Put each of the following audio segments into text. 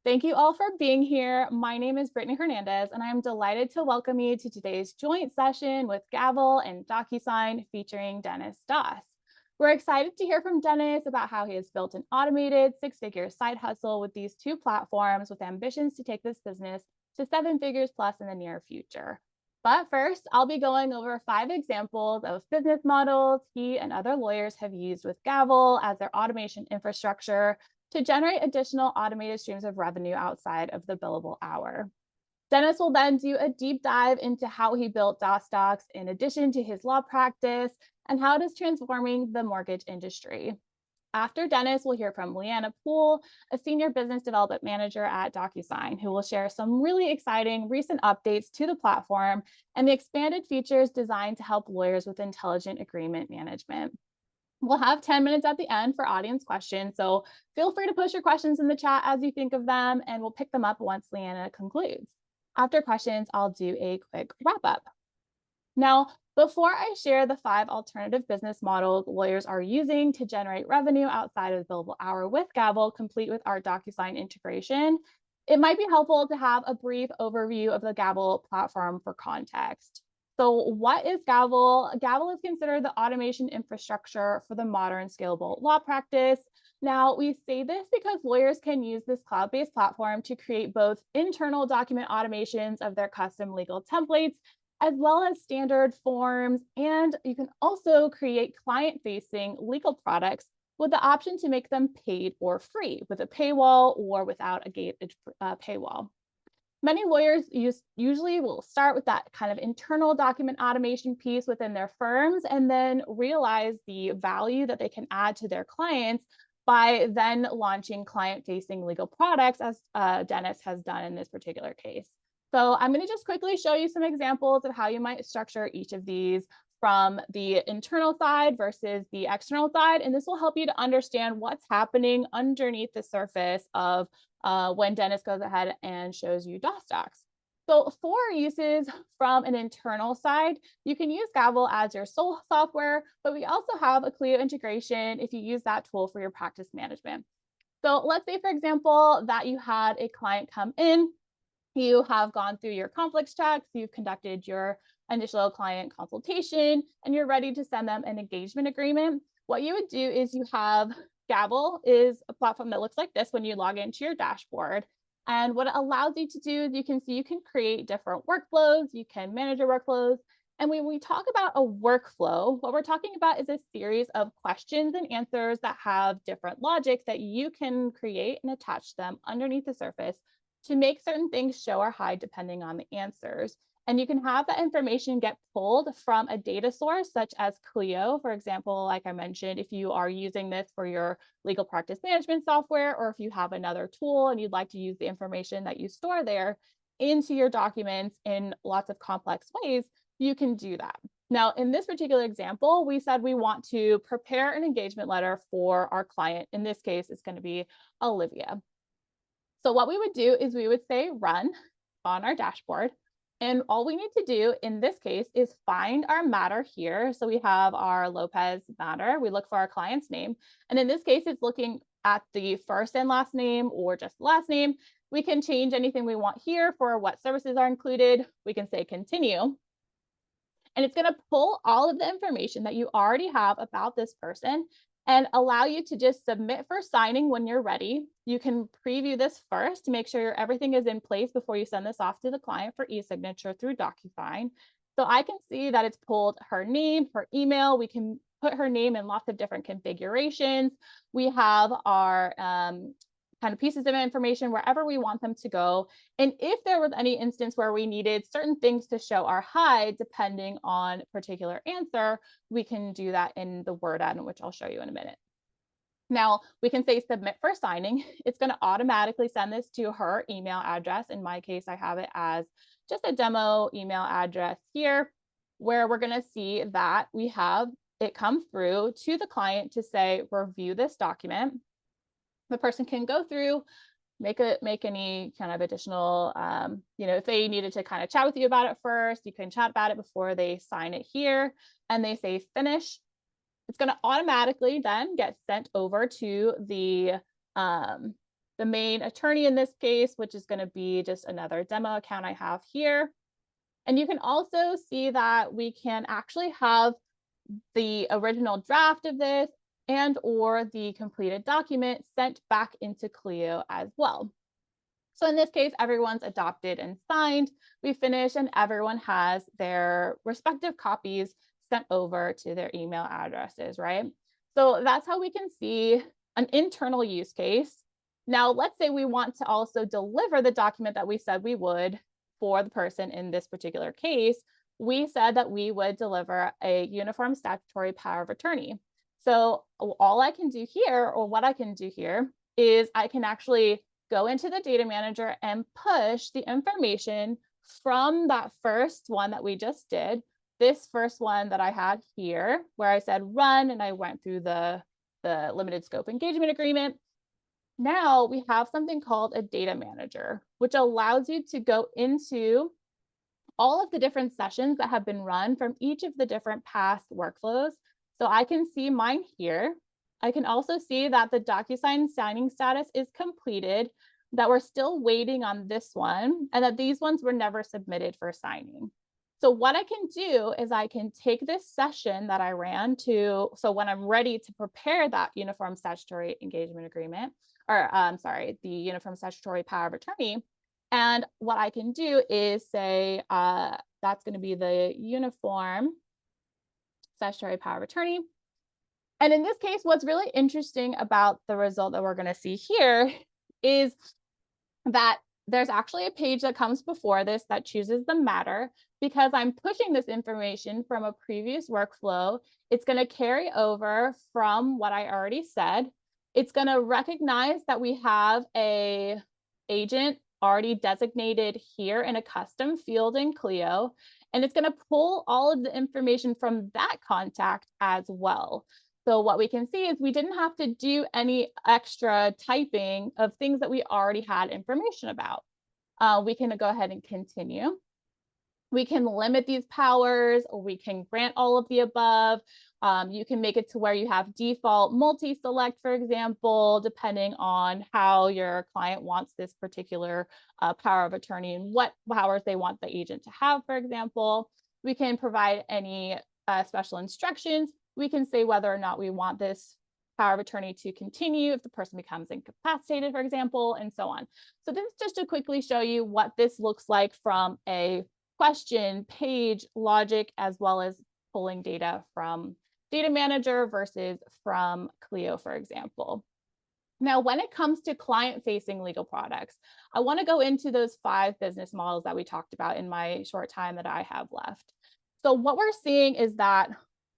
Thank you all for being here. My name is Brittany Hernandez, and I'm delighted to welcome you to today's joint session with Gavel and DocuSign featuring Dennis Doss. We're excited to hear from Dennis about how he has built an automated six-figure side hustle with these two platforms with ambitions to take this business to seven figures plus in the near future. But first, I'll be going over 5 examples of business models he and other lawyers have used with Gavel as their automation infrastructure to generate additional automated streams of revenue outside of the billable hour. Dennis will then do a deep dive into how he built DossDocs in addition to his law practice and how it is transforming the mortgage industry. After Dennis, we'll hear from Liana Poole, a senior business development manager at DocuSign, who will share some really exciting recent updates to the platform and the expanded features designed to help lawyers with intelligent agreement management. We'll have 10 minutes at the end for audience questions, so feel free to push your questions in the chat as you think of them, and we'll pick them up once Liana concludes. After questions, I'll do a quick wrap up. Now, before I share the 5 alternative business models lawyers are using to generate revenue outside of the billable hour with Gavl, complete with our DocuSign integration, it might be helpful to have a brief overview of the Gavl platform for context. So what is Gavl? Gavl is considered the automation infrastructure for the modern scalable law practice. Now, we say this because lawyers can use this cloud-based platform to create both internal document automations of their custom legal templates, as well as standard forms. And you can also create client-facing legal products with the option to make them paid or free with a paywall or without a gated paywall. Many lawyers usually will start with that kind of internal document automation piece within their firms and then realize the value that they can add to their clients by then launching client-facing legal products, as Dennis has done in this particular case. So I'm going to just quickly show you some examples of how you might structure each of these from the internal side versus the external side. And this will help you to understand what's happening underneath the surface of when Dennis goes ahead and shows you DossDocs. So for uses from an internal side, you can use Gavl as your sole software, but we also have a Clio integration if you use that tool for your practice management. So let's say, for example, that you had a client come in, you have gone through your conflicts checks, you've conducted your initial client consultation, and you're ready to send them an engagement agreement. What you would do is you have Gavl is a platform that looks like this when you log into your dashboard. And what it allows you to do is you can see you can create different workflows, you can manage your workflows. And when we talk about a workflow, what we're talking about is a series of questions and answers that have different logic that you can create and attach them underneath the surface to make certain things show or hide depending on the answers. And you can have that information get pulled from a data source such as Clio, for example, like I mentioned, if you are using this for your legal practice management software, or if you have another tool and you'd like to use the information that you store there into your documents in lots of complex ways, you can do that. Now, in this particular example, we said we want to prepare an engagement letter for our client. In this case, it's going to be Olivia. So what we would do is we would say run on our dashboard. And all we need to do in this case is find our matter here. So we have our Lopez matter. We look for our client's name. And in this case, it's looking at the first and last name or just the last name. We can change anything we want here for what services are included. We can say continue. And it's going to pull all of the information that you already have about this person and allow you to just submit for signing when you're ready. You can preview this first to make sure everything is in place before you send this off to the client for e-signature through DocuSign. So I can see that it's pulled her name, her email. We can put her name in lots of different configurations. We have our kind of pieces of information wherever we want them to go. And if there was any instance where we needed certain things to show or hide, depending on a particular answer, we can do that in the Word add-in, which I'll show you in a minute. Now, we can say submit for signing. It's going to automatically send this to her email address. In my case, I have it as just a demo email address here, where we're going to see that we have it come through to the client to say, review this document. The person can go through, make any kind of additional, if they needed to kind of chat with you about it first, you can chat about it before they sign it here, and they say finish. It's going to automatically then get sent over to the the main attorney in this case, which is going to be just another demo account I have here. And you can also see that we can actually have the original draft of this and or the completed document sent back into Clio as well. So in this case, everyone's adopted and signed. We finish and everyone has their respective copies sent over to their email addresses, right? So that's how we can see an internal use case. Now, let's say we want to also deliver the document that we said we would for the person in this particular case. We said that we would deliver a uniform statutory power of attorney. So all I can do here, or what I can do here, is I can actually go into the data manager and push the information from that first one that we just did, this first one that I had here, where I said run, and I went through the limited scope engagement agreement. Now we have something called a data manager, which allows you to go into all of the different sessions that have been run from each of the different past workflows. So I can see mine here. I can also see that the DocuSign signing status is completed, that we're still waiting on this one, and that these ones were never submitted for signing. So what I can do is I can take this session that I ran to, so when I'm ready to prepare that uniform statutory engagement agreement, or the uniform statutory power of attorney, and what I can do is say, that's going to be the uniform statutory power of attorney. And in this case, what's really interesting about the result that we're going to see here is that there's actually a page that comes before this that chooses the matter, because I'm pushing this information from a previous workflow. It's going to carry over from what I already said. It's going to recognize that we have a agent already designated here in a custom field in Clio, and it's going to pull all of the information from that contact as well. So what we can see is we didn't have to do any extra typing of things that we already had information about. We can go ahead and continue. We can limit these powers, or we can grant all of the above. You can make it to where you have default multi-select, for example, depending on how your client wants this particular power of attorney and what powers they want the agent to have, for example. We can provide any special instructions. We can say whether or not we want this power of attorney to continue if the person becomes incapacitated, for example, and so on. So this is just to quickly show you what this looks like from a question, page, logic, as well as pulling data from Data Manager versus from Clio, for example. Now, when it comes to client-facing legal products, I want to go into those 5 business models that we talked about in my short time that I have left. So what we're seeing is that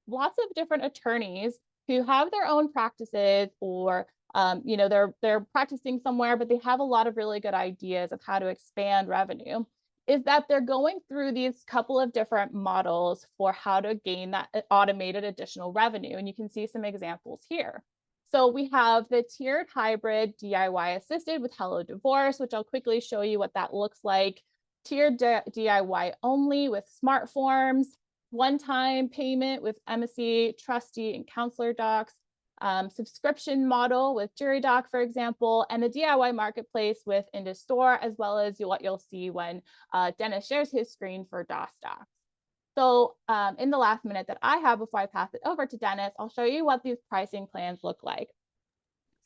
lots of different attorneys who have their own practices, or they're practicing somewhere, but they have a lot of really good ideas of how to expand revenue, is that they're going through these couple of different models for how to gain that automated additional revenue. And you can see some examples here. So we have the tiered hybrid DIY assisted with Hello Divorce, which I'll quickly show you what that looks like. Tiered DIY only with smart forms, one-time payment with embassy, trustee, and counselor docs, subscription model with JuryDoc, for example, and the DIY marketplace with IndaStore, as well as what you'll see when Dennis shares his screen for DossDocs. So in the last minute that I have before I pass it over to Dennis, I'll show you what these pricing plans look like.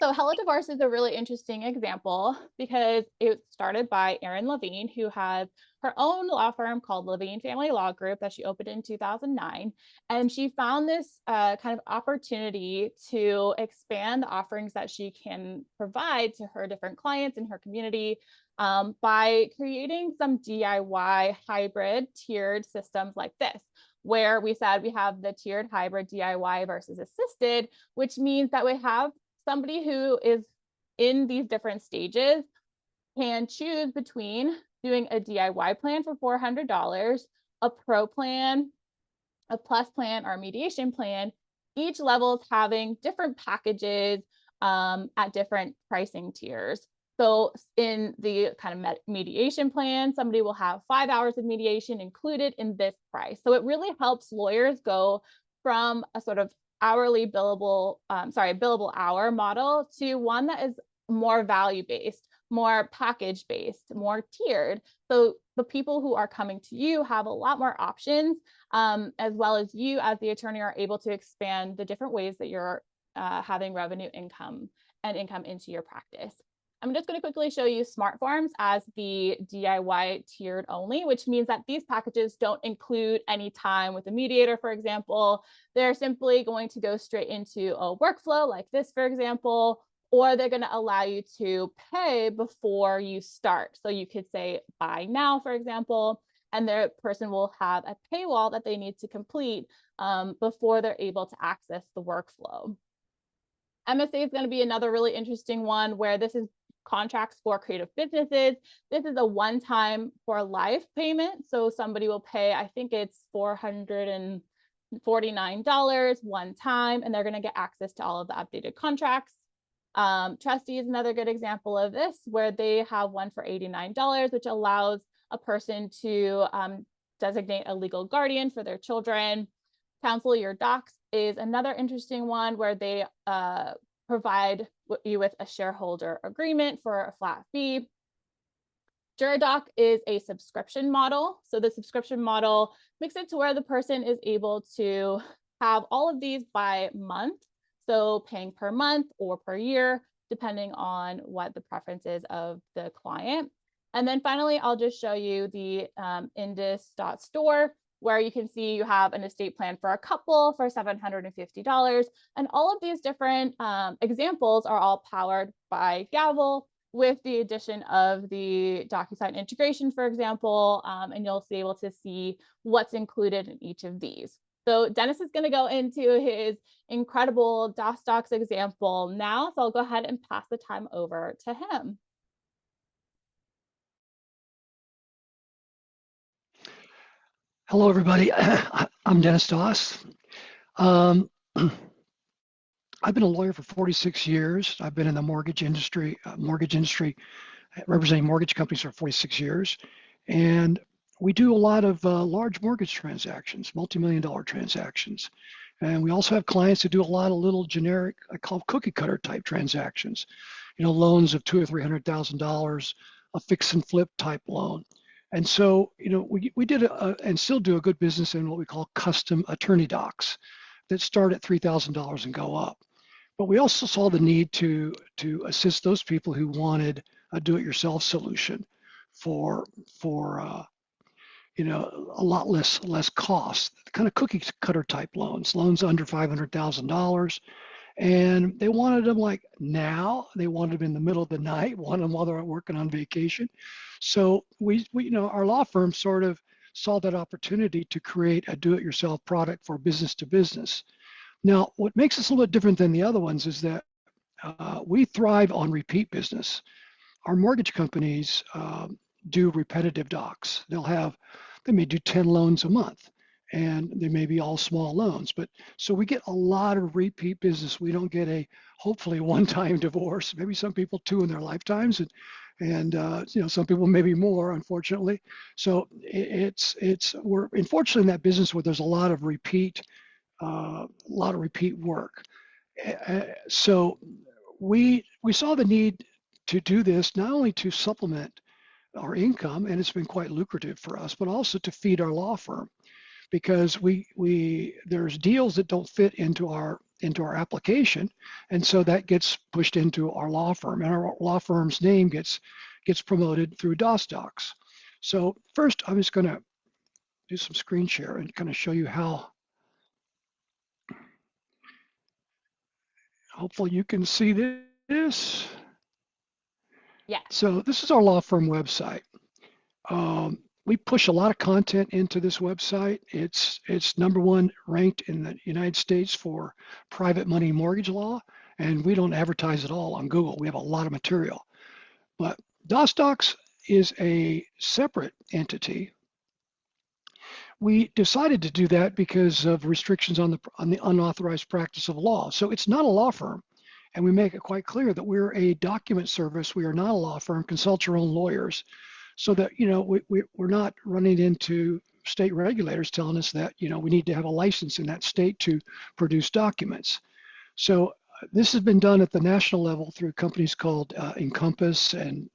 So Hello Divorce is a really interesting example because it started by Erin Levine, who has her own law firm called Levine Family Law Group that she opened in 2009. And she found this kind of opportunity to expand the offerings that she can provide to her different clients in her community by creating some DIY hybrid tiered systems like this, where we said we have the tiered hybrid DIY versus assisted, which means that we have somebody who is in these different stages can choose between doing a DIY plan for $400, a pro plan, a plus plan, or a mediation plan. Each level is having different packages at different pricing tiers. So in the kind of mediation plan, somebody will have 5 hours of mediation included in this price. So it really helps lawyers go from a sort of hourly billable hour model to one that is more value-based, more package-based, more tiered. So the people who are coming to you have a lot more options, as well as you as the attorney are able to expand the different ways that you're having revenue income into your practice. I'm just going to quickly show you smart forms as the DIY tiered only, which means that these packages don't include any time with a mediator, for example. They're simply going to go straight into a workflow like this, for example, or they're going to allow you to pay before you start. So you could say buy now, for example, and the person will have a paywall that they need to complete before they're able to access the workflow. MSA is going to be another really interesting one where this is contracts for creative businesses. This is a one-time for life payment. So somebody will pay, I think it's $449 one time, and they're going to get access to all of the updated contracts. Trustee is another good example of this, where they have one for $89, which allows a person to designate a legal guardian for their children. Counsel your docs is another interesting one where they provide you with a shareholder agreement for a flat fee. JuraDoc is a subscription model. So the subscription model makes it to where the person is able to have all of these by month. So paying per month or per year, depending on what the preference is of the client. And then finally, I'll just show you the Indus.store, where you can see you have an estate plan for a couple for $750. And all of these different examples are all powered by Gavl, with the addition of the DocuSign integration, for example, and you'll be able to see what's included in each of these. So Dennis is going to go into his incredible DossDocs example now, so I'll go ahead and pass the time over to him. Hello, everybody. I'm Dennis Doss. I've been a lawyer for 46 years. I've been in the mortgage industry, representing mortgage companies for 46 years. And we do a lot of large mortgage transactions, multi-million-dollar transactions. And we also have clients that do a lot of little generic, I call cookie cutter type transactions. You know, loans of $200,000 or $300,000, a fix and flip type loan. And so, you know, we did and still do a good business in what we call custom attorney docs that start at $3,000 and go up. But we also saw the need to assist those people who wanted a do-it-yourself solution for you know, a lot less cost, kind of cookie cutter type loans under $500,000. And they wanted them like now. They wanted them in the middle of the night, wanted them while they're working on vacation. So we you know, our law firm sort of saw that opportunity to create a do-it-yourself product for business to business. Now, what makes us a little bit different than the other ones is that we thrive on repeat business. Our mortgage companies do repetitive docs. They may do 10 loans a month, and they may be all small loans. But so we get a lot of repeat business. We don't get a hopefully one-time divorce. Maybe some people two in their lifetimes, and you know, some people maybe more, unfortunately. So we're unfortunately in that business where there's a lot of repeat work. So we saw the need to do this not only to supplement our income, and it's been quite lucrative for us, but also to feed our law firm, because there's deals that don't fit into our application, and so that gets pushed into our law firm, and our law firm's name gets promoted through DossDocs. So first, I'm just going to do some screen share and kind of show you how. Hopefully you can see this. Yeah. So this is our law firm website. We push a lot of content into this website. It's #1 ranked in the United States for private money mortgage law, and we don't advertise at all on Google. We have a lot of material. But DossDocs is a separate entity. We decided to do that because of restrictions on the unauthorized practice of law. So it's not a law firm, and we make it quite clear that we're a document service. We are not a law firm. Consult your own lawyers, so that, you know, we're not running into state regulators telling us that, you know, we need to have a license in that state to produce documents. So This has been done at the national level through companies called Encompass and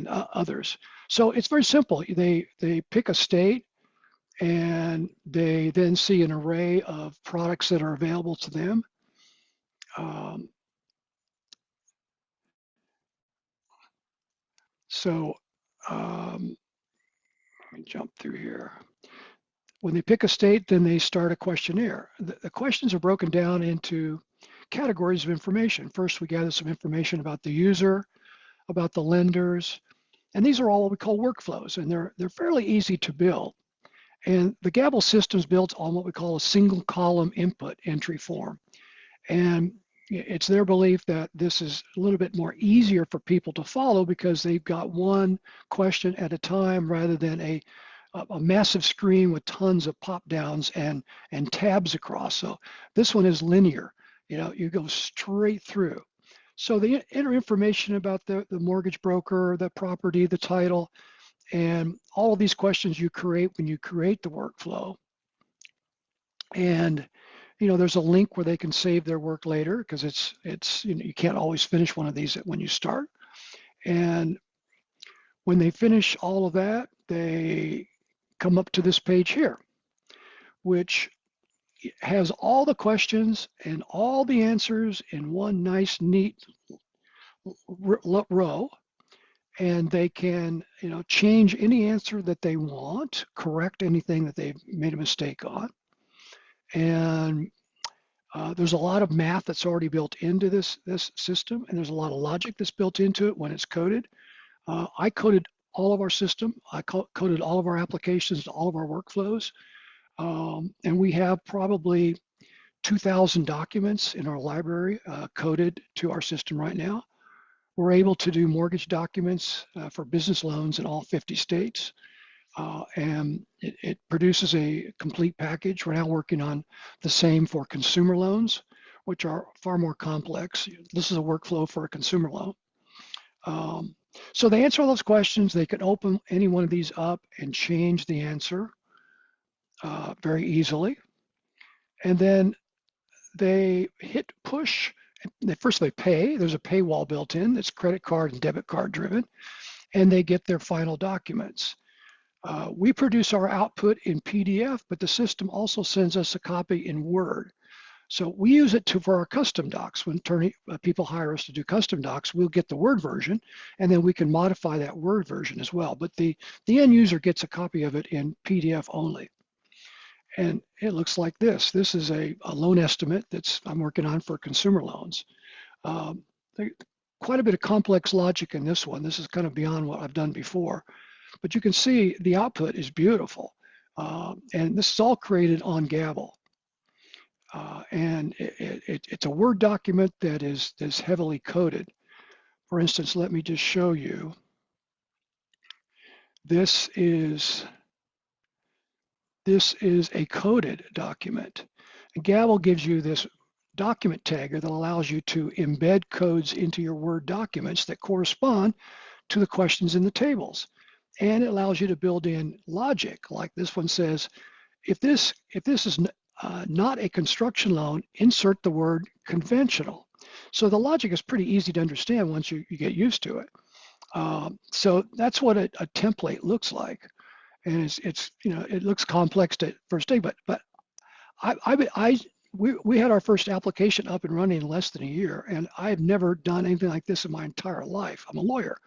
others. So it's very simple. They pick a state and they then see an array of products that are available to them. Um, so let me jump through here. When they pick a state, then they start a questionnaire. The questions are broken down into categories of information. First, we gather some information about the user, about the lenders, and these are all what we call workflows, and they're fairly easy to build. And the Gavl system is built on what we call a single column input entry form. And it's their belief that this is a little bit more easier for people to follow because they've got one question at a time rather than a massive screen with tons of pop downs and tabs across. So this one is linear. You go straight through. So they enter information about the mortgage broker, the property, the title, and all of these questions you create when you create the workflow. And there's a link where they can save their work later because it's you can't always finish one of these when you start. And when they finish all of that, they come up to this page here, which has all the questions and all the answers in one nice, neat row. And they can, change any answer that they want, correct anything that they've made a mistake on. And there's a lot of math that's already built into this system, and there's a lot of logic that's built into it when it's coded. I coded all of our system. I coded all of our applications, all of our workflows. And we have probably 2,000 documents in our library coded to our system right now. We're able to do mortgage documents for business loans in all 50 states. And it produces a complete package. We're now working on the same for consumer loans, which are far more complex. This is a workflow for a consumer loan. So they answer all those questions. They can open any one of these up and change the answer very easily. And then they hit push. First they pay. There's a paywall built in that's credit card and debit card driven, and they get their final documents. We produce our output in PDF, but the system also sends us a copy in Word. So we use it for our custom docs. When people hire us to do custom docs, we'll get the Word version, and then we can modify that Word version as well. But the end user gets a copy of it in PDF only. And it looks like this. This is a loan estimate I'm working on for consumer loans. Quite a bit of complex logic in this one. This is kind of beyond what I've done before. But you can see the output is beautiful. And this is all created on Gavl. And it's a Word document that is heavily coded. For instance, let me just show you. This is a coded document. And Gavl gives you this document tagger that allows you to embed codes into your Word documents that correspond to the questions in the tables. And it allows you to build in logic, like this one says, if this is not a construction loan, insert the word conventional. So the logic is pretty easy to understand once you get used to it. So that's what a template looks like. And it's it looks complex at first day, but we had our first application up and running in less than a year, and I've never done anything like this in my entire life. I'm a lawyer,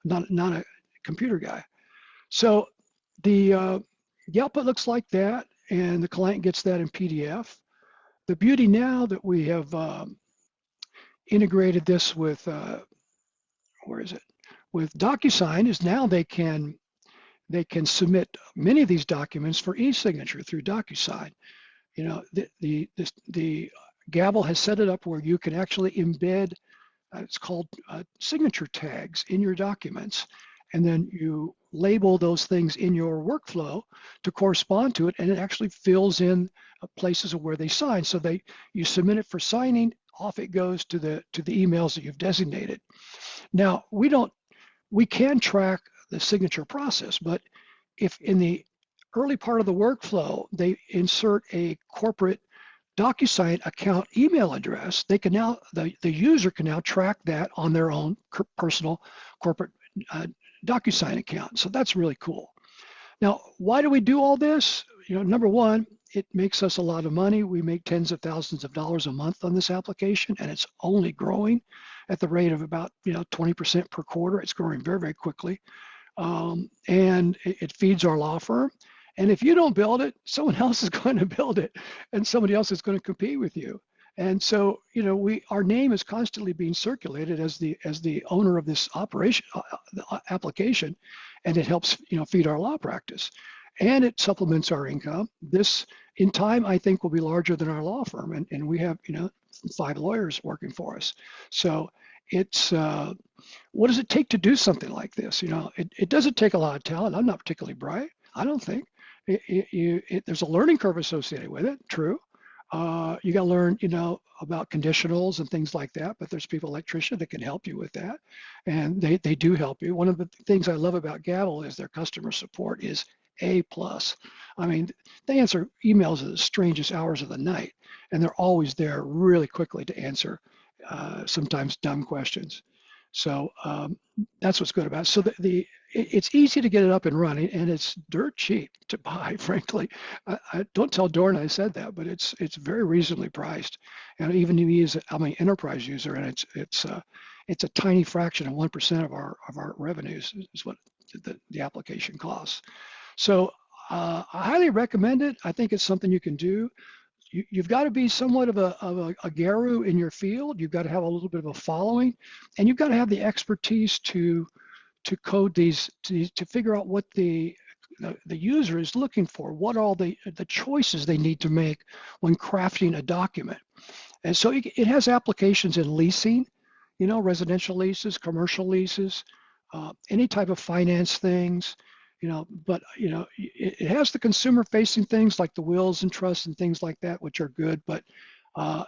not a computer guy. So the output looks like that, and the client gets that in PDF. The beauty now that we have integrated this with with DocuSign is now they can submit many of these documents for e-signature through DocuSign. The Gavl has set it up where you can actually embed, it's called signature tags in your documents, and then you label those things in your workflow to correspond to it, and it actually fills in places of where they sign. So you submit it for signing, off it goes to the emails that you've designated. Now we can track the signature process, but if in the early part of the workflow they insert a corporate DocuSign account email address, they can now, the user can now track that on their own personal corporate DocuSign account. So that's really cool. Now, why do we do all this? Number one, it makes us a lot of money. We make tens of thousands of dollars a month on this application, and it's only growing at the rate of about 20% per quarter. It's growing very, very quickly. And it feeds our law firm. And if you don't build it, someone else is going to build it, and somebody else is going to compete with you. And so, our name is constantly being circulated as the owner of this operation, application, and it helps feed our law practice, and it supplements our income. This, in time, I think will be larger than our law firm, and we have 5 lawyers working for us. So it's what does it take to do something like this? It doesn't take a lot of talent. I'm not particularly bright, I don't think. There's a learning curve associated with it, true. You got to learn, about conditionals and things like that, but there's people like Tricia that can help you with that, and they do help you. One of the things I love about Gavl is their customer support is A+. I mean, they answer emails at the strangest hours of the night, and they're always there really quickly to answer sometimes dumb questions. So that's what's good about it. So it's easy to get it up and running, and it's dirt cheap to buy, frankly. I don't tell Dorn I said that, but it's very reasonably priced. And even me I'm an enterprise user, and it's a tiny fraction of 1% of our revenues is what the application costs. So I highly recommend it. I think it's something you can do. You've got to be somewhat of a guru in your field. You've got to have a little bit of a following, and you've got to have the expertise to code these, to figure out what the user is looking for, what are all the choices they need to make when crafting a document. And so it has applications in leasing, residential leases, commercial leases, any type of finance things. But it has the consumer facing things like the wills and trusts and things like that, which are good. But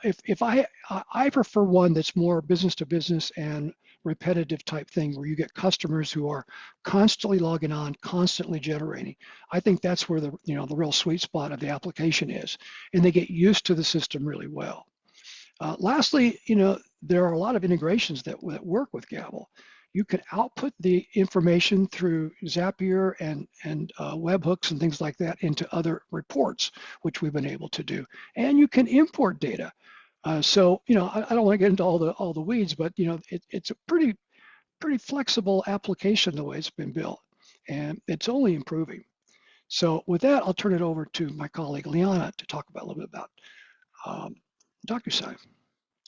if I prefer one that's more business to business and repetitive type thing, where you get customers who are constantly logging on, constantly generating. I think that's where the real sweet spot of the application is, and they get used to the system really well. Lastly, there are a lot of integrations that work with Gavl. You can output the information through Zapier and webhooks and things like that into other reports, which we've been able to do. And you can import data. So I don't want to get into all the weeds, but it's a pretty flexible application the way it's been built, and it's only improving. So with that, I'll turn it over to my colleague Liana to talk about a little bit about DocuSign.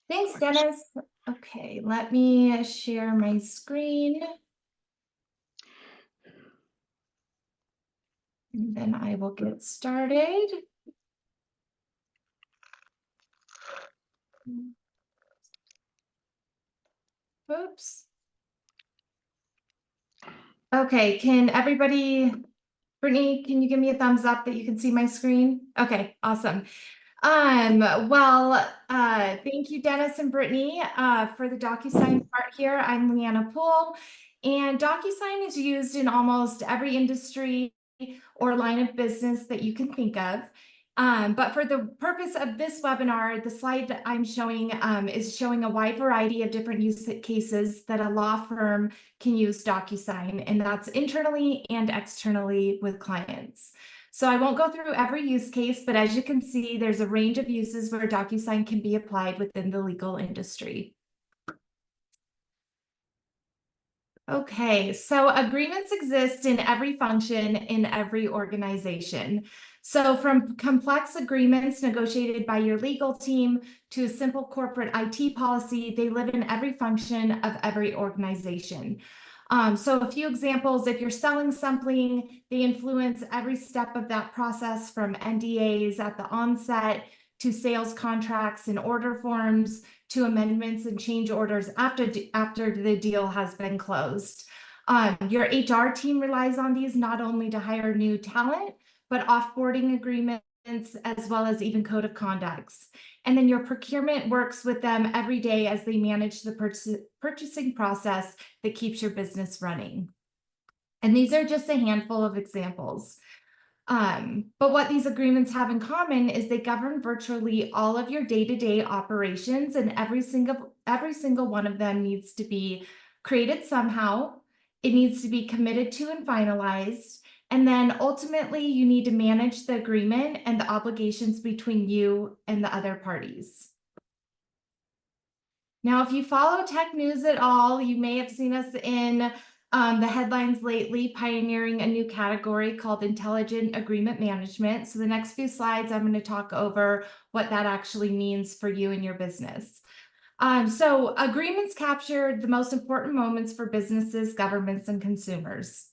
Thanks, Dennis. Okay, let me share my screen. And then I will get started. Oops. Okay, can everybody, Brittany, can you give me a thumbs up that you can see my screen? Okay, awesome. Thank you, Dennis and Brittany, for the DocuSign part here. I'm Liana Poole, and DocuSign is used in almost every industry or line of business that you can think of. But for the purpose of this webinar, the slide that I'm showing is showing a wide variety of different use cases that a law firm can use DocuSign, and that's internally and externally with clients. So I won't go through every use case, but as you can see, there's a range of uses where DocuSign can be applied within the legal industry. Okay, so agreements exist in every function in every organization. So from complex agreements negotiated by your legal team to a simple corporate IT policy, they live in every function of every organization. So a few examples: if you're selling something, they influence every step of that process, from NDAs at the onset to sales contracts and order forms to amendments and change orders after the deal has been closed. Your HR team relies on these not only to hire new talent, but offboarding agreements, as well as even code of conducts. And then your procurement works with them every day as they manage the purchasing process that keeps your business running. And these are just a handful of examples. But what these agreements have in common is they govern virtually all of your day-to-day operations, and every single one of them needs to be created somehow. It needs to be committed to and finalized. And then ultimately, you need to manage the agreement and the obligations between you and the other parties. Now, if you follow tech news at all, you may have seen us in the headlines lately, pioneering a new category called intelligent agreement management. So the next few slides, I'm going to talk over what that actually means for you and your business. So agreements capture the most important moments for businesses, governments, and consumers.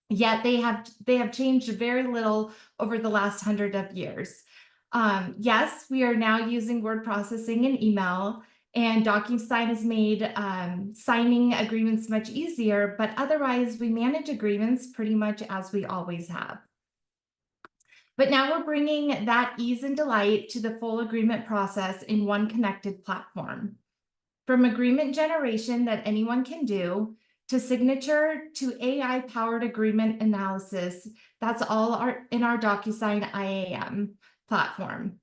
Yet they have changed very little over the last 100 of years. Yes, we are now using word processing and email, and DocuSign has made signing agreements much easier, but otherwise we manage agreements pretty much as we always have. But now we're bringing that ease and delight to the full agreement process in one connected platform. From agreement generation that anyone can do, to signature, to AI-powered agreement analysis, that's all in our DocuSign IAM platform.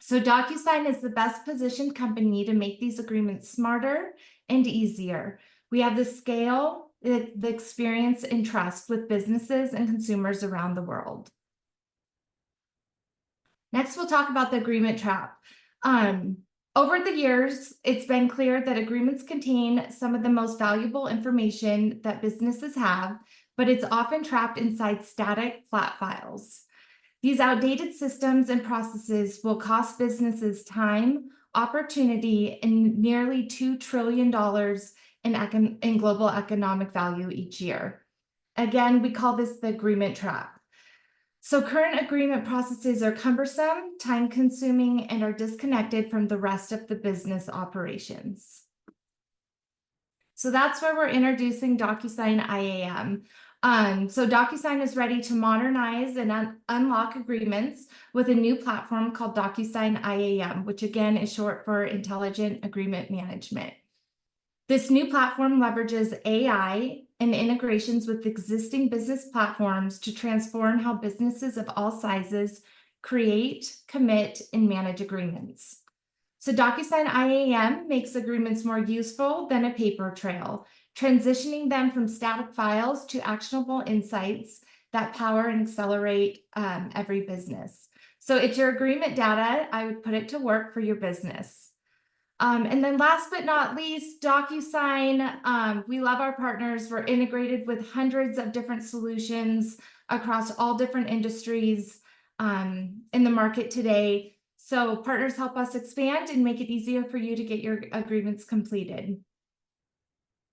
So DocuSign is the best positioned company to make these agreements smarter and easier. We have the scale, the experience, and trust with businesses and consumers around the world. Next, we'll talk about the agreement trap. Over the years, it's been clear that agreements contain some of the most valuable information that businesses have, but it's often trapped inside static flat files. These outdated systems and processes will cost businesses time, opportunity, and nearly $2 trillion in global economic value each year. Again, we call this the agreement trap. So current agreement processes are cumbersome, time-consuming, and are disconnected from the rest of the business operations. So that's where we're introducing DocuSign IAM. So DocuSign is ready to modernize and unlock agreements with a new platform called DocuSign IAM, which again is short for Intelligent Agreement Management. This new platform leverages AI and integrations with existing business platforms to transform how businesses of all sizes create, commit, and manage agreements. So DocuSign IAM makes agreements more useful than a paper trail, transitioning them from static files to actionable insights that power and accelerate every business. So it's your agreement data. I would put it to work for your business. And then last but not least, DocuSign. We love our partners. We're integrated with hundreds of different solutions across all different industries in the market today. So partners help us expand and make it easier for you to get your agreements completed.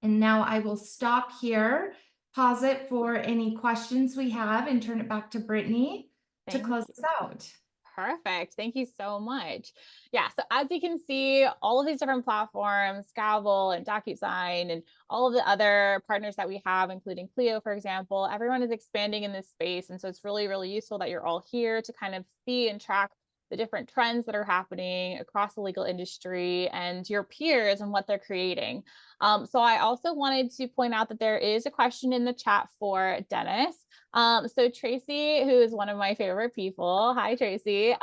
And now I will stop here, pause it for any questions we have, and turn it back to Brittany to close us out. Perfect. Thank you so much. Yeah. So as you can see, all of these different platforms, Gavel and DocuSign and all of the other partners that we have, including Clio, for example, everyone is expanding in this space. And so it's really, really useful that you're all here to kind of see and track the different trends that are happening across the legal industry and your peers and what they're creating. So I also wanted to point out that there is a question in the chat for Dennis. So Tracy, who is one of my favorite people, hi Tracy,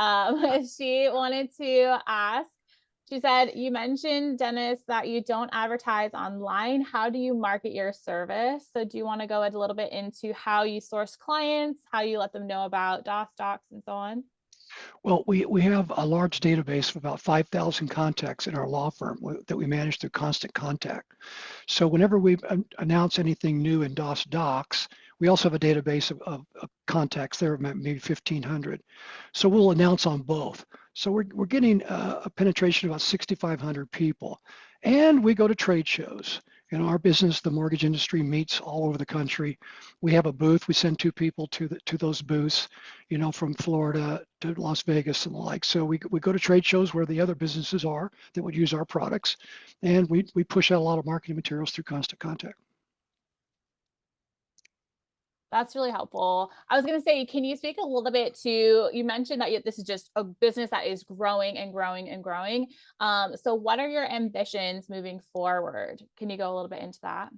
she wanted to ask, she said, you mentioned, Dennis, that you don't advertise online. How do you market your service? So do you want to go a little bit into how you source clients, how you let them know about DossDocs and so on? Well, we have a large database of about 5,000 contacts in our law firm that we manage through Constant Contact. So whenever we announce anything new in DossDocs, we also have a database of contacts there, maybe 1,500. So we'll announce on both. So we're getting a penetration of about 6,500 people. And we go to trade shows. In our business, the mortgage industry meets all over the country. We have a booth. We send 2 people to those booths, you know, from Florida to Las Vegas and the like. So we go to trade shows where the other businesses are that would use our products, and we push out a lot of marketing materials through Constant Contact. That's really helpful. I was going to say, can you speak a little bit to, you mentioned that this is just a business that is growing and growing and growing. So what are your ambitions moving forward? Can you go a little bit into that?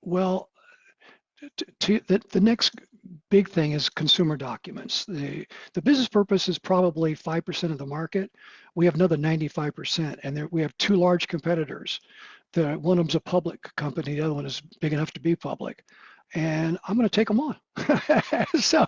Well, the next big thing is consumer documents. The business purpose is probably 5% of the market. We have another 95%, and we have two large competitors. One of them's a public company, the other one is big enough to be public, and I'm going to take them on. So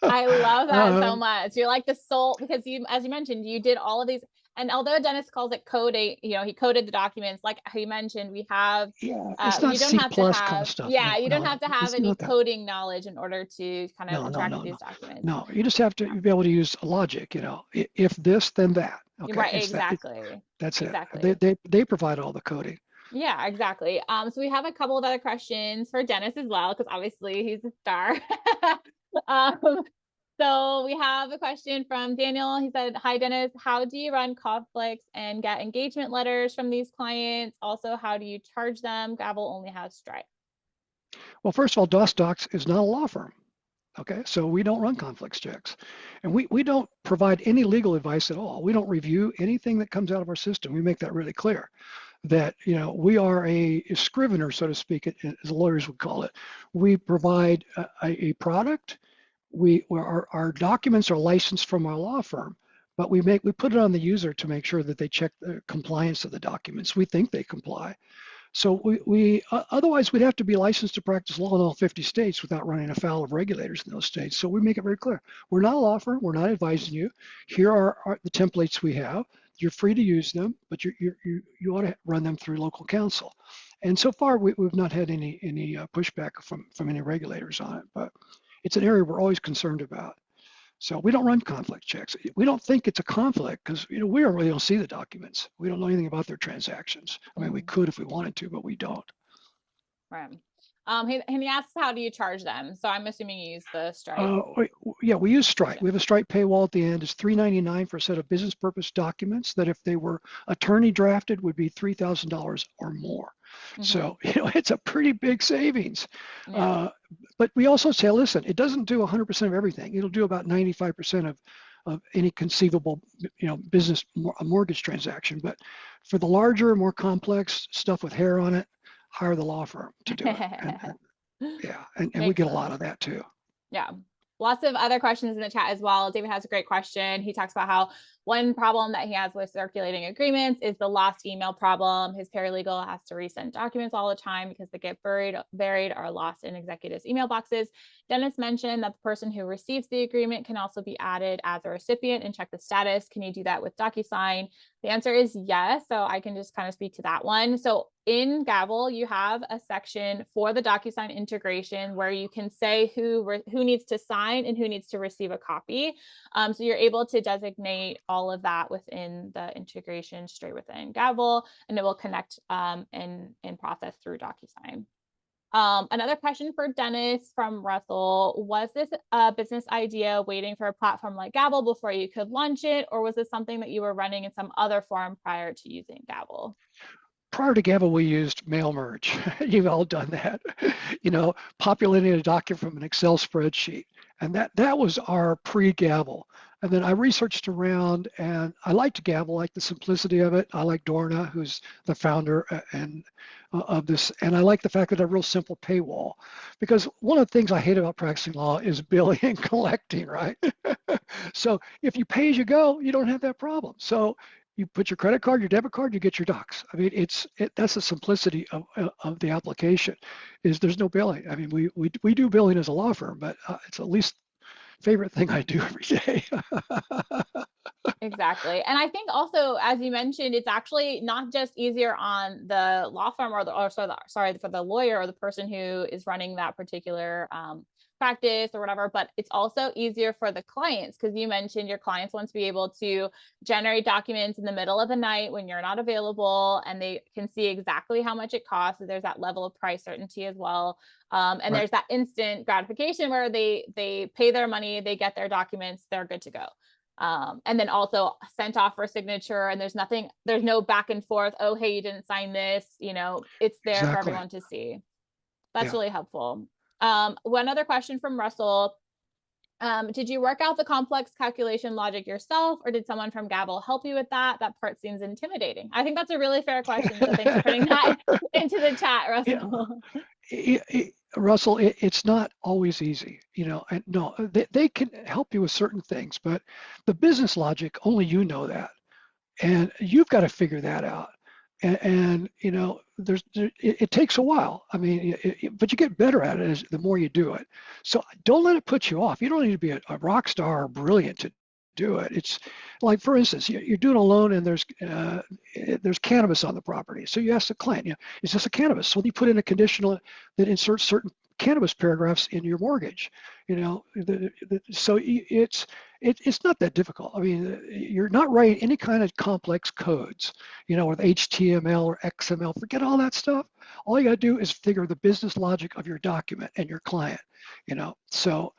I love that so much. You're like the soul, because you, as you mentioned, you did all of these. And although Dennis calls it coding, he coded the documents, like he mentioned, we have, it's not you don't C have to plus have, kind of stuff. you don't have to have any not that. coding knowledge in order to kind of interact with these documents. No, you just have to be able to use logic, if this, then that. Okay. Right, exactly. That's exactly. it. They provide all the coding. Yeah, exactly. So we have a couple of other questions for Dennis as well, because obviously he's a star. So we have a question from Daniel. He said, "Hi, Dennis. How do you run conflicts and get engagement letters from these clients? Also, how do you charge them? Gavl only has Stripe." Well, first of all, DossDocs is not a law firm. Okay, so we don't run conflicts checks, and we don't provide any legal advice at all. We don't review anything that comes out of our system. We make that really clear. That we are a scrivener, so to speak, as lawyers would call it. We provide a product. Our documents are licensed from our law firm, but we put it on the user to make sure that they check the compliance of the documents. We think they comply. So otherwise we'd have to be licensed to practice law in all 50 states without running afoul of regulators in those states. So we make it very clear. We're not a law firm. We're not advising you. Here are the templates we have. You're free to use them, but you ought to run them through local counsel. And so far we've not had any pushback from any regulators on it, but it's an area we're always concerned about. So we don't run conflict checks. We don't think it's a conflict because we really don't see the documents. We don't know anything about their transactions. I mean, we could if we wanted to, but we don't. Right. And he asks, how do you charge them? So I'm assuming you use the Stripe. Yeah, we use Stripe. We have a Stripe paywall at the end. It's $3.99 for a set of business purpose documents that if they were attorney drafted would be $3,000 or more. Mm-hmm. So, it's a pretty big savings. Yeah. But we also say, listen, it doesn't do 100% of everything. It'll do about 95% of any conceivable, business mortgage transaction. But for the larger, more complex stuff with hair on it, hire the law firm to do it. And we get a lot of that too. Yeah. Lots of other questions in the chat as well. David has a great question. He talks about how one problem that he has with circulating agreements is the lost email problem. His paralegal has to resend documents all the time because they get buried or lost in executives' email boxes. Dennis mentioned that the person who receives the agreement can also be added as a recipient and check the status. Can you do that with DocuSign? The answer is yes. So I can just kind of speak to that one. So in Gavl, you have a section for the DocuSign integration where you can say who needs to sign and who needs to receive a copy. So you're able to designate all of that within the integration straight within Gavl, and it will connect and process through DocuSign. Another question for Dennis from Russell: was this a business idea waiting for a platform like Gavl before you could launch it, or was this something that you were running in some other form prior to using Gavl? Prior to Gavl, we used mail merge. You've all done that, populating a document from an Excel spreadsheet. And that was our pre-Gavl. And then I researched around and I liked Gavl, like the simplicity of it. I like Dorna, who's the founder of this. And I like the fact that a real simple paywall, because one of the things I hate about practicing law is billing and collecting, right? So if you pay as you go, you don't have that problem. So you put your credit card, your debit card, you get your docs. I mean, that's the simplicity of the application. Is there's no billing. I mean, we do billing as a law firm, but it's the least favorite thing I do every day. Exactly. And I think also, as you mentioned, it's actually not just easier on the law firm for the lawyer or the person who is running that particular practice or whatever, but it's also easier for the clients, because you mentioned your clients want to be able to generate documents in the middle of the night when you're not available, and they can see exactly how much it costs. So there's that level of price certainty as well. And right. There's that instant gratification where they pay their money, they get their documents, they're good to go. And then also sent off for signature, and there's no back and forth. Oh, hey, you didn't sign this, it's there for everyone to see. That's really helpful. One other question from Russell. Did you work out the complex calculation logic yourself, or did someone from Gavl help you with that? That part seems intimidating. I think that's a really fair question. So thanks for putting that into the chat, Russell. Russell, it's not always easy. And no, they can help you with certain things, but the business logic, only you know that. And you've got to figure that out. And it takes a while. I mean, but you get better at it the more you do it. So don't let it put you off. You don't need to be a rock star or brilliant to do it. It's like, for instance, you're doing a loan and there's cannabis on the property. So you ask the client, is this a cannabis? So you put in a conditional that inserts certain cannabis paragraphs in your mortgage. So it's not that difficult. I mean, you're not writing any kind of complex codes, with HTML or XML. Forget all that stuff. All you got to do is figure the business logic of your document and your client. So.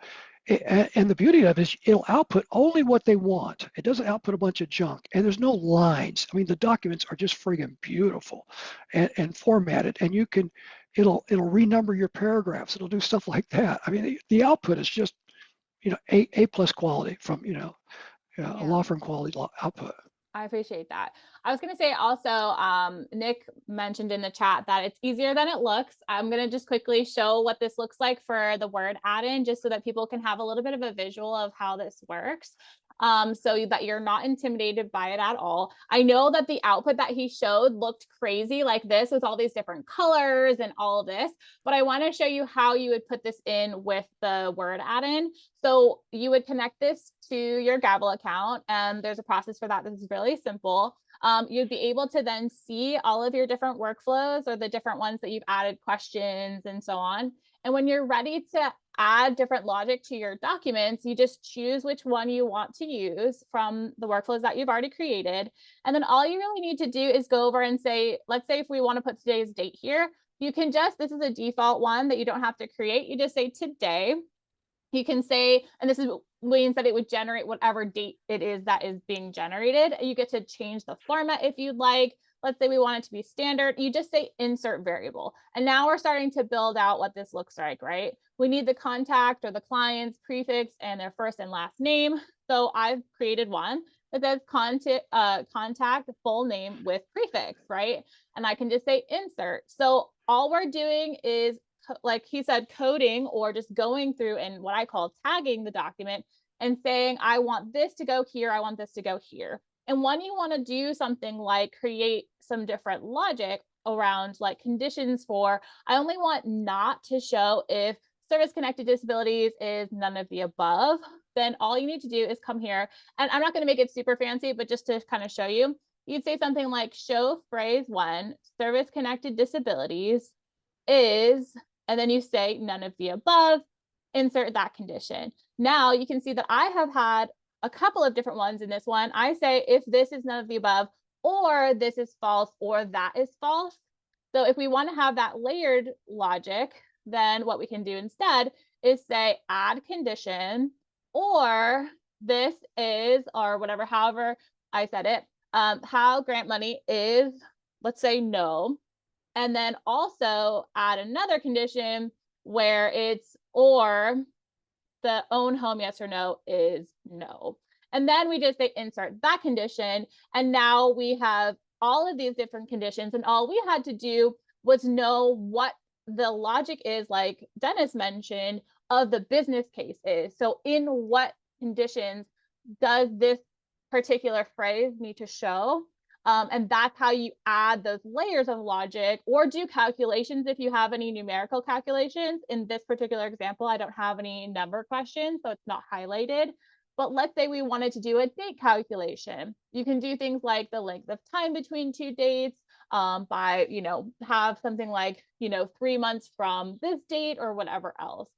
And the beauty of it is it'll output only what they want. It doesn't output a bunch of junk. And there's no lines. I mean, the documents are just friggin' beautiful and formatted. And it'll renumber your paragraphs. It'll do stuff like that. I mean, the output is just, A plus quality from, a law firm quality output. I appreciate that. I was going to say also, Nick mentioned in the chat that it's easier than it looks. I'm going to just quickly show what this looks like for the Word add-in, just so that people can have a little bit of a visual of how this works. So that you're not intimidated by it at all. I know that the output that he showed looked crazy like this with all these different colors and all of this, but I want to show you how you would put this in with the Word add-in. So you would connect this to your Gavl account, and there's a process for that. This is really simple. You'd be able to then see all of your different workflows or the different ones that you've added questions and so on. And when you're ready to add different logic to your documents, you just choose which one you want to use from the workflows that you've already created. And then all you really need to do is go over and say, let's say if we want to put today's date here, you can this is a default one that you don't have to create. You just say today. You can say, and this means that it would generate whatever date it is that is being generated. You get to change the format if you'd like. Let's say we want it to be standard. You just say insert variable. And now we're starting to build out what this looks like, right? We need the contact or the client's prefix and their first and last name. So I've created one that says contact full name with prefix, right? And I can just say insert. So all we're doing is, like he said, coding or just going through and what I call tagging the document and saying, I want this to go here. I want this to go here. And when you want to do something like create some different logic around like conditions for, I only want not to show if service connected disabilities is none of the above, then all you need to do is come here. And I'm not going to make it super fancy, but just to kind of show you, you'd say something like show phrase 1, service connected disabilities is, and then you say none of the above, insert that condition. Now you can see that I have had a couple of different ones in this one. I say if this is none of the above, or this is false, or that is false. So if we want to have that layered logic, then what we can do instead is say add condition, or this is, or whatever, however I said it, how grant money is, let's say no. And then also add another condition where it's or the own home yes or no is no. And then we just say insert that condition. And now we have all of these different conditions. And all we had to do was know what the logic is, like Dennis mentioned, of the business case is. So in what conditions does this particular phrase need to show? And that's how you add those layers of logic or do calculations if you have any numerical calculations. In this particular example, I don't have any number questions, so it's not highlighted. But let's say we wanted to do a date calculation. You can do things like the length of time between two dates by, have something like, 3 months from this date or whatever else.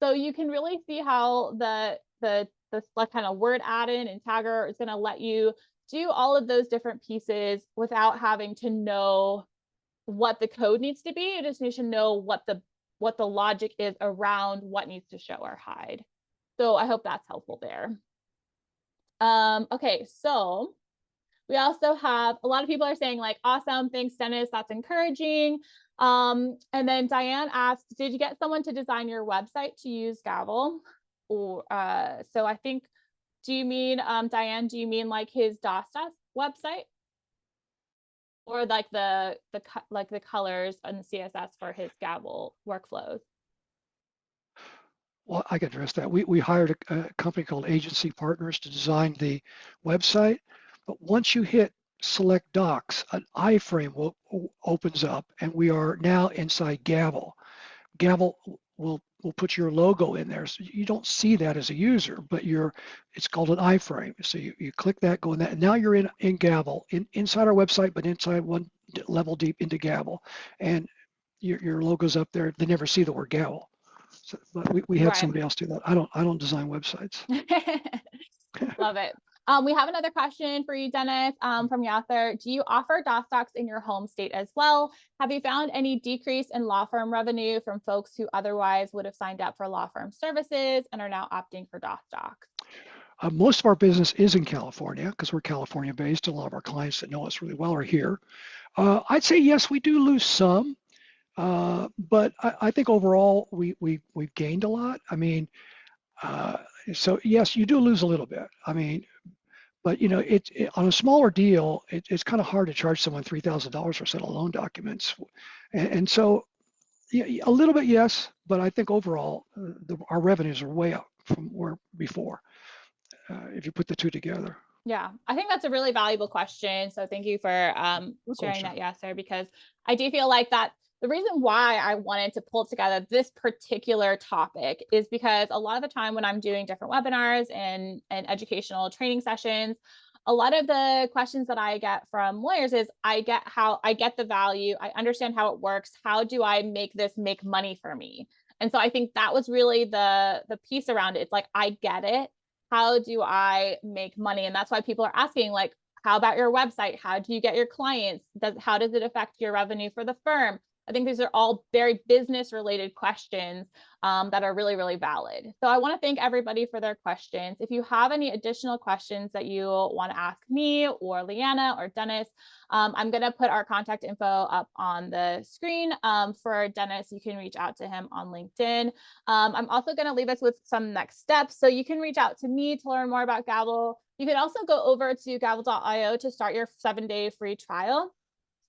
So you can really see how the kind of word add-in and tagger is going to let you do all of those different pieces without having to know what the code needs to be. You just need to know what the logic is around what needs to show or hide. So I hope that's helpful there. Okay, so we also have a lot of people are saying like, awesome, thanks, Dennis, that's encouraging. And then Diane asked, did you get someone to design your website to use Gavl? Or so I think, do you mean, Diane, do you mean like his DossDocs website? Or like the colors and the CSS for his Gavl workflows? Well, I can address that. We hired a company called Agency Partners to design the website. But once you hit select docs, an iframe opens up, and we are now inside Gavl. Gavl will put your logo in there. So you don't see that as a user, but it's called an iframe. So you click that, go in that, and now you're in Gavl, inside our website, but inside one level deep into Gavl. And your logo's up there. They never see the word Gavl. So, but we had Right. somebody else do that. I don't design websites. Love it. We have another question for you, Dennis, from Yather. Do you offer DossDocs in your home state as well? Have you found any decrease in law firm revenue from folks who otherwise would have signed up for law firm services and are now opting for DossDocs? Most of our business is in California because we're California based. A lot of our clients that know us really well are here. I'd say yes, we do lose some, but I think overall we've gained a lot. I mean, so yes, you do lose a little bit. I mean, but on a smaller deal, it's kind of hard to charge someone $3,000 for a set of loan documents, and so yeah, a little bit yes, but I think overall our revenues are way up from where before. If you put the two together. Yeah, I think that's a really valuable question. So thank you for sharing that, Yasser, because I do feel like that the reason why I wanted to pull together this particular topic is because a lot of the time when I'm doing different webinars and educational training sessions, a lot of the questions that I get from lawyers is I get the value, I understand how it works. How do I make this make money for me? And so I think that was really the piece around it. It's like, I get it. How do I make money? And that's why people are asking, like, how about your website? How do you get your clients? How does it affect your revenue for the firm? I think these are all very business related questions that are really, really valid. So I want to thank everybody for their questions. If you have any additional questions that you want to ask me or Liana or Dennis, I'm going to put our contact info up on the screen. For Dennis, you can reach out to him on LinkedIn. I'm also going to leave us with some next steps. So you can reach out to me to learn more about Gavl. You can also go over to Gavl.io to start your 7-day free trial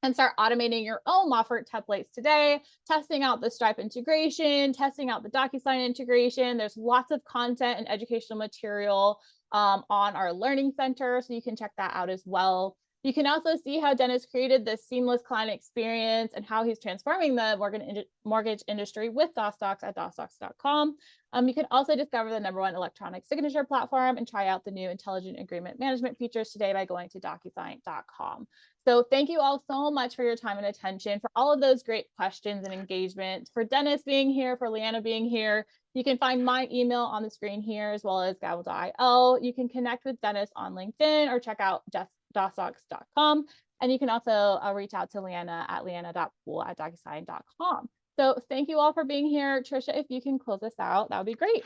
and start automating your own law firm templates today, testing out the Stripe integration, testing out the DocuSign integration. There's lots of content and educational material on our learning center, so you can check that out as well. You can also see how Dennis created this seamless client experience and how he's transforming the mortgage industry with DossDocs at DossDocs.com. You can also discover the #1 electronic signature platform and try out the new intelligent agreement management features today by going to DocuSign.com. So thank you all so much for your time and attention, for all of those great questions and engagement, for Dennis being here, for Liana being here. You can find my email on the screen here, as well as Gavl.io. You can connect with Dennis on LinkedIn or check out DossDocs.com. And you can also reach out to Liana at liana.poole@DocuSign.com. So thank you all for being here. Trisha, if you can close us out, that would be great.